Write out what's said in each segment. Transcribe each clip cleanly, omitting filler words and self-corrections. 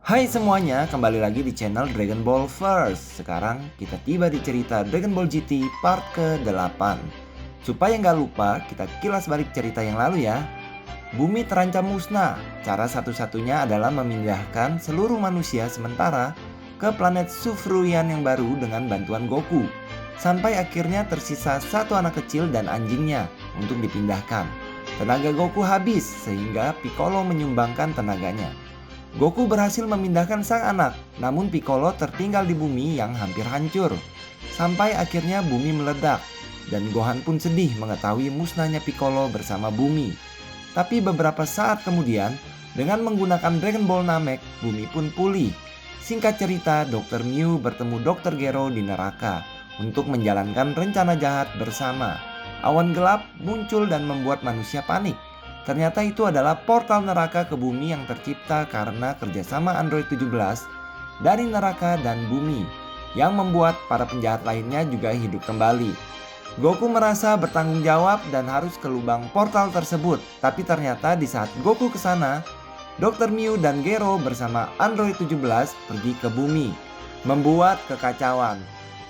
Hai semuanya, kembali lagi di channel Dragon Ball First. Sekarang kita tiba di cerita Dragon Ball GT part ke-8. Supaya nggak lupa, kita kilas balik cerita yang lalu ya. Bumi terancam musnah. Cara satu-satunya adalah memindahkan seluruh manusia sementara ke planet Sufruyan yang baru dengan bantuan Goku. Sampai akhirnya tersisa satu anak kecil dan anjingnya untuk dipindahkan. Tenaga Goku habis sehingga Piccolo menyumbangkan tenaganya. Goku berhasil memindahkan sang anak, namun Piccolo tertinggal di bumi yang hampir hancur. Sampai akhirnya bumi meledak, dan Gohan pun sedih mengetahui musnahnya Piccolo bersama bumi. Tapi beberapa saat kemudian, dengan menggunakan Dragon Ball Namek, bumi pun pulih. Singkat cerita, Dr. Mew bertemu Dr. Gero di neraka untuk menjalankan rencana jahat bersama. Awan gelap muncul dan membuat manusia panik. Ternyata itu adalah portal neraka ke bumi yang tercipta karena kerjasama Android 17 dari neraka dan bumi yang membuat para penjahat lainnya juga hidup kembali. Goku merasa bertanggung jawab dan harus ke lubang portal tersebut. Tapi ternyata di saat Goku ke sana, Dr. Mew dan Gero bersama Android 17 pergi ke bumi, membuat kekacauan.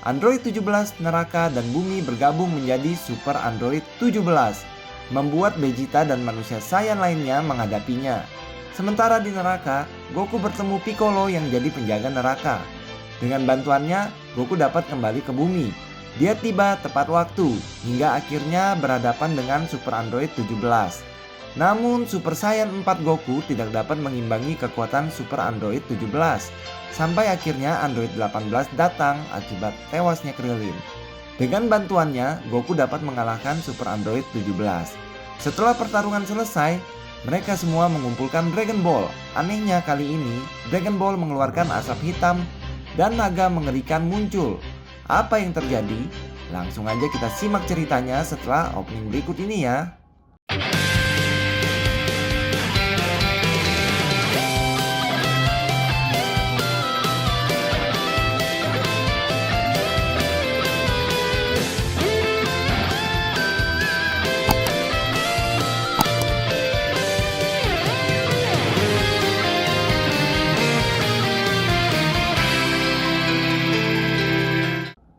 Android 17, neraka dan bumi bergabung menjadi Super Android 17. Membuat Vegeta dan manusia Saiyan lainnya menghadapinya. Sementara di neraka, Goku bertemu Piccolo yang jadi penjaga neraka. Dengan bantuannya, Goku dapat kembali ke bumi. Dia tiba tepat waktu, hingga akhirnya berhadapan dengan Super Android 17. Namun Super Saiyan 4 Goku tidak dapat mengimbangi kekuatan Super Android 17. Sampai akhirnya Android 18 datang akibat tewasnya Krillin. Dengan bantuannya, Goku dapat mengalahkan Super Android 17. Setelah pertarungan selesai, mereka semua mengumpulkan Dragon Ball. Anehnya kali ini, Dragon Ball mengeluarkan asap hitam dan naga mengerikan muncul. Apa yang terjadi? Langsung aja kita simak ceritanya setelah opening berikut ini ya.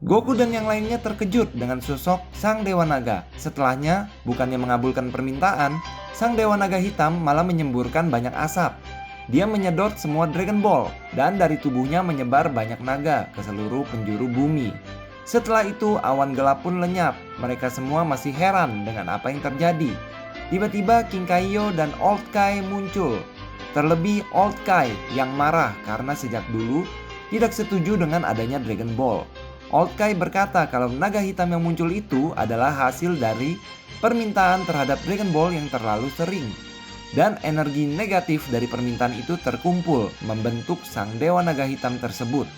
Goku dan yang lainnya terkejut dengan sosok Sang Dewa Naga. Setelahnya, bukannya mengabulkan permintaan, Sang Dewa Naga hitam malah menyemburkan banyak asap. Dia menyedot semua Dragon Ball, dan dari tubuhnya menyebar banyak naga ke seluruh penjuru bumi. Setelah itu, awan gelap pun lenyap. Mereka semua masih heran dengan apa yang terjadi. Tiba-tiba King Kaiyo dan Old Kai muncul. Terlebih Old Kai yang marah karena sejak dulu tidak setuju dengan adanya Dragon Ball. Old Kai berkata kalau naga hitam yang muncul itu adalah hasil dari permintaan terhadap Dragon Ball yang terlalu sering. Dan energi negatif dari permintaan itu terkumpul membentuk sang dewa naga hitam tersebut.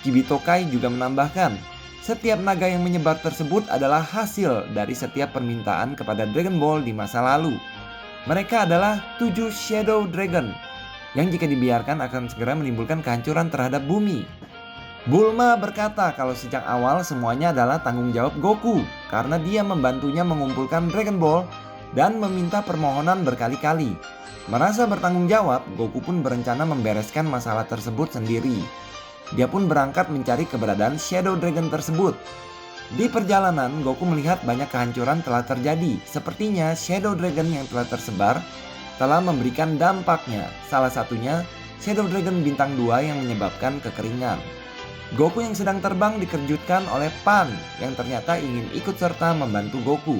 Kibito Kai juga menambahkan, setiap naga yang menyebar tersebut adalah hasil dari setiap permintaan kepada Dragon Ball di masa lalu. Mereka adalah 7 Shadow Dragon yang jika dibiarkan akan segera menimbulkan kehancuran terhadap bumi. Bulma berkata kalau sejak awal semuanya adalah tanggung jawab Goku karena dia membantunya mengumpulkan Dragon Ball dan meminta permohonan berkali-kali. Merasa bertanggung jawab, Goku pun berencana membereskan masalah tersebut sendiri. Dia pun berangkat mencari keberadaan Shadow Dragon tersebut. Di perjalanan, Goku melihat banyak kehancuran telah terjadi. Sepertinya Shadow Dragon yang telah tersebar telah memberikan dampaknya. Salah satunya Shadow Dragon bintang 2 yang menyebabkan kekeringan. Goku yang sedang terbang dikejutkan oleh Pan yang ternyata ingin ikut serta membantu Goku.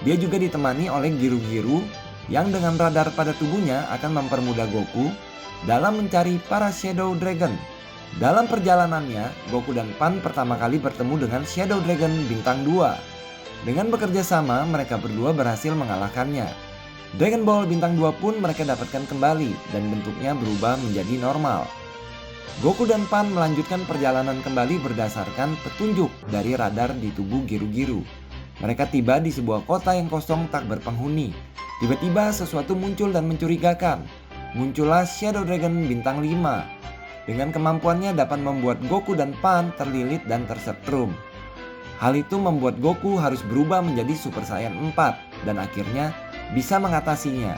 Dia juga ditemani oleh Giru-Giru yang dengan radar pada tubuhnya akan mempermudah Goku dalam mencari para Shadow Dragon. Dalam perjalanannya, Goku dan Pan pertama kali bertemu dengan Shadow Dragon bintang 2. Dengan bekerja sama, mereka berdua berhasil mengalahkannya. Dragon Ball bintang 2 pun mereka dapatkan kembali dan bentuknya berubah menjadi normal. Goku dan Pan melanjutkan perjalanan kembali berdasarkan petunjuk dari radar di tubuh Giru-Giru. Mereka tiba di sebuah kota yang kosong tak berpenghuni. Tiba-tiba sesuatu muncul dan mencurigakan. Muncullah Shadow Dragon bintang 5. Dengan kemampuannya dapat membuat Goku dan Pan terlilit dan tersetrum. Hal itu membuat Goku harus berubah menjadi Super Saiyan 4 dan akhirnya bisa mengatasinya.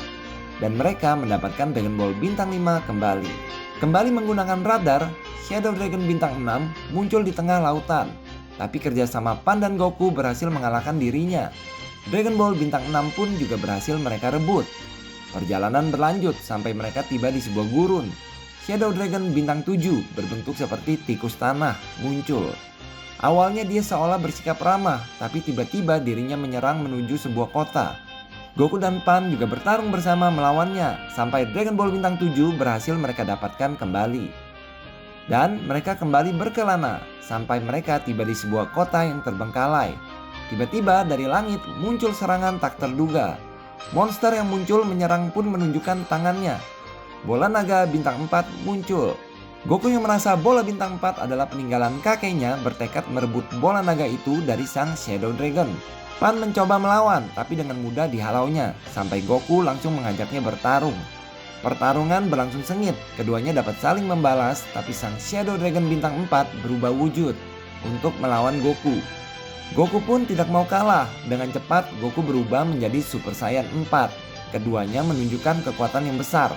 Dan mereka mendapatkan Dragon Ball bintang 5 kembali. Kembali menggunakan radar, Shadow Dragon bintang 6 muncul di tengah lautan. Tapi kerjasama Pan dan Goku berhasil mengalahkan dirinya. Dragon Ball bintang 6 pun juga berhasil mereka rebut. Perjalanan berlanjut sampai mereka tiba di sebuah gurun. Shadow Dragon bintang 7 berbentuk seperti tikus tanah muncul. Awalnya dia seolah bersikap ramah, tapi tiba-tiba dirinya menyerang menuju sebuah kota. Goku dan Pan juga bertarung bersama melawannya, sampai Dragon Ball bintang 7 berhasil mereka dapatkan kembali. Dan mereka kembali berkelana, sampai mereka tiba di sebuah kota yang terbengkalai. Tiba-tiba dari langit muncul serangan tak terduga. Monster yang muncul menyerang pun menunjukkan tangannya. Bola naga bintang 4 muncul. Goku yang merasa bola bintang 4 adalah peninggalan kakeknya bertekad merebut bola naga itu dari sang Shadow Dragon. Pan mencoba melawan, tapi dengan mudah dihalaunya, sampai Goku langsung mengajaknya bertarung. Pertarungan berlangsung sengit, keduanya dapat saling membalas, tapi sang Shadow Dragon bintang 4 berubah wujud untuk melawan Goku. Goku pun tidak mau kalah, dengan cepat Goku berubah menjadi Super Saiyan 4. Keduanya menunjukkan kekuatan yang besar,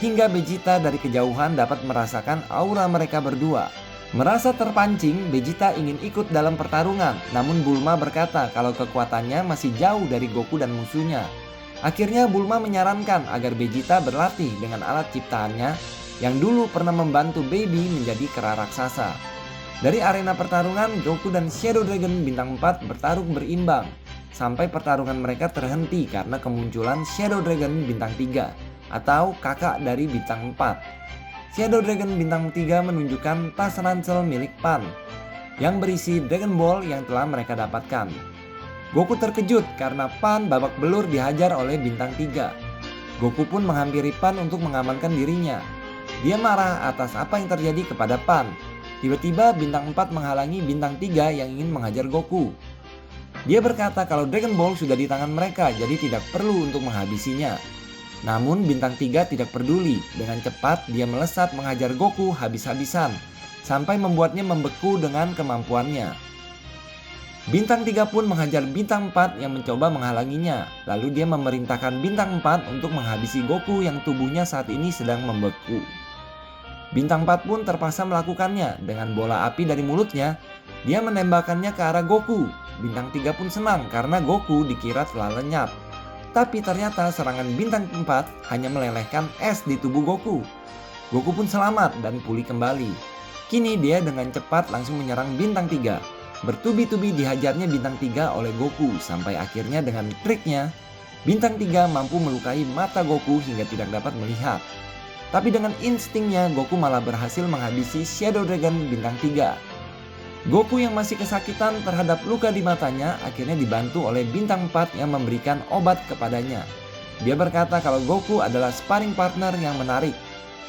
hingga Vegeta dari kejauhan dapat merasakan aura mereka berdua. Merasa terpancing, Vegeta ingin ikut dalam pertarungan, namun Bulma berkata kalau kekuatannya masih jauh dari Goku dan musuhnya. Akhirnya Bulma menyarankan agar Vegeta berlatih dengan alat ciptaannya yang dulu pernah membantu Baby menjadi kera raksasa. Dari arena pertarungan, Goku dan Shadow Dragon bintang 4 bertarung berimbang, sampai pertarungan mereka terhenti karena kemunculan Shadow Dragon bintang 3 atau kakak dari bintang 4. Shadow Dragon bintang 3 menunjukkan tas ransel milik Pan yang berisi Dragon Ball yang telah mereka dapatkan. Goku terkejut karena Pan babak belur dihajar oleh bintang 3. Goku pun menghampiri Pan untuk mengamankan dirinya. Dia marah atas apa yang terjadi kepada Pan. Tiba-tiba bintang 4 menghalangi bintang 3 yang ingin menghajar Goku. Dia berkata kalau Dragon Ball sudah di tangan mereka, jadi tidak perlu untuk menghabisinya. Namun bintang 3 tidak peduli, dengan cepat dia melesat menghajar Goku habis-habisan, sampai membuatnya membeku dengan kemampuannya. Bintang 3 pun menghajar bintang 4 yang mencoba menghalanginya, lalu dia memerintahkan bintang 4 untuk menghabisi Goku yang tubuhnya saat ini sedang membeku. Bintang 4 pun terpaksa melakukannya, dengan bola api dari mulutnya, dia menembakkannya ke arah Goku. Bintang 3 pun senang karena Goku dikira telah lenyap. Tapi ternyata serangan bintang 4 hanya melelehkan es di tubuh Goku. Goku pun selamat dan pulih kembali. Kini dia dengan cepat langsung menyerang bintang 3. Bertubi-tubi dihajarnya bintang 3 oleh Goku, sampai akhirnya dengan triknya, bintang 3 mampu melukai mata Goku hingga tidak dapat melihat. Tapi dengan instingnya, Goku malah berhasil menghabisi Shadow Dragon bintang 3. Goku yang masih kesakitan terhadap luka di matanya akhirnya dibantu oleh bintang 4 yang memberikan obat kepadanya. Dia berkata kalau Goku adalah sparring partner yang menarik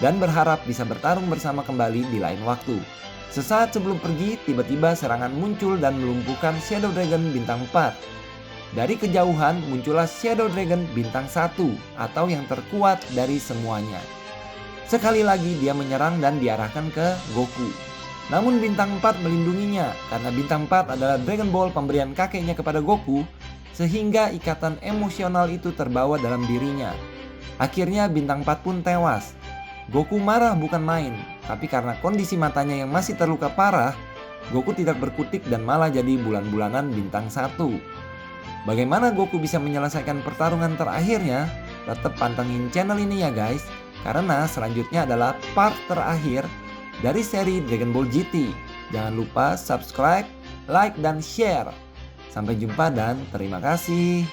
dan berharap bisa bertarung bersama kembali di lain waktu. Sesaat sebelum pergi, tiba-tiba serangan muncul dan melumpuhkan Shadow Dragon bintang 4. Dari kejauhan muncullah Shadow Dragon bintang 1 atau yang terkuat dari semuanya. Sekali lagi dia menyerang dan diarahkan ke Goku. Namun bintang 4 melindunginya karena bintang 4 adalah Dragon Ball pemberian kakeknya kepada Goku, sehingga ikatan emosional itu terbawa dalam dirinya. Akhirnya bintang 4 pun tewas. Goku marah bukan main, tapi karena kondisi matanya yang masih terluka parah, Goku tidak berkutik dan malah jadi bulan-bulanan bintang 1. Bagaimana Goku bisa menyelesaikan pertarungan terakhirnya? Tetap pantengin channel ini ya guys, karena selanjutnya adalah part terakhir dari seri Dragon Ball GT. Jangan lupa subscribe, like, dan share. Sampai jumpa dan terima kasih.